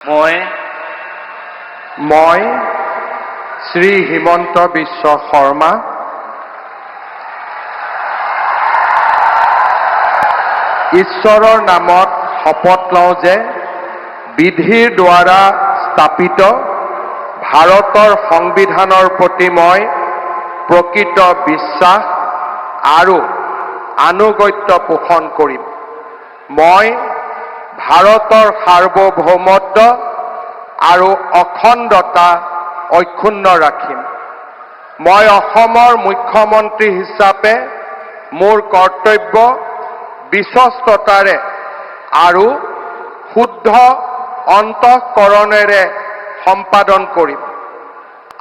মই শ্ৰী হিমন্ত বিশ্ব শৰ্মা ঈশ্বৰৰ নামত শপত লওঁ যে বিধিৰ দ্বাৰা স্থাপিত ভাৰতৰ সংবিধানৰ প্ৰতি মই প্ৰকৃত বিশ্বাস আৰু আনুগত্য পোষণ কৰিম। মই ভাৰতৰ সাৰ্বভৌমত্ব আৰু অখণ্ডতা অক্ষুণ্ণ ৰাখিম। মই অসমৰ মুখ্যমন্ত্ৰী হিচাপে মোৰ কৰ্তব্য বিশ্বস্ততাৰে আৰু শুদ্ধ অন্তঃকৰণেৰে সম্পাদন কৰিম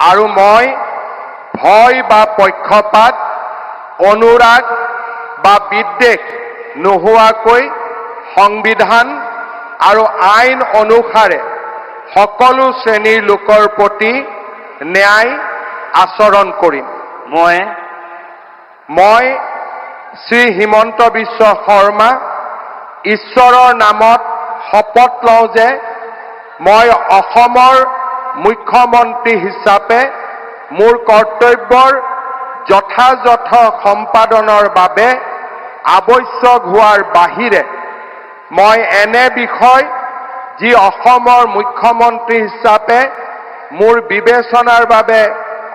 আৰু মই ভয় বা পক্ষপাত, অনুৰাগ বা বিদ্বেষ নোহোৱাকৈ সংবিধান আৰু আইন অনুসাৰে সকলো শ্ৰেণীৰ লোকৰ প্ৰতি ন্যায় আচৰণ কৰিম। মই শ্ৰী হিমন্ত বিশ্ব শৰ্মা ঈশ্বৰৰ নামত শপত লওঁ যে মই অসমৰ মুখ্যমন্ত্ৰী হিচাপে মোৰ কৰ্তব্যৰ যথাযথ সম্পাদনৰ বাবে আৱশ্যক হোৱাৰ বাহিৰে মই এনে বিষয় যি অসমৰ মুখ্যমন্ত্ৰী হিচাপে মোৰ বিবেচনাৰ বাবে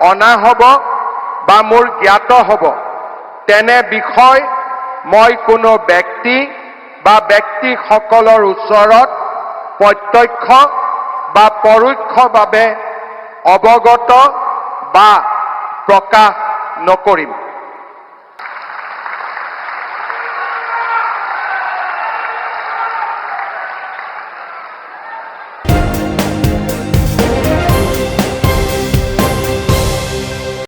অনা হ'ব বা মোৰ জ্ঞাত হ'ব তেনে বিষয় মই কোনো ব্যক্তি বা ব্যক্তিসকলৰ ওচৰত প্ৰত্যক্ষ বা পৰোক্ষভাৱে অৱগত বা প্ৰকাশ নকৰিম।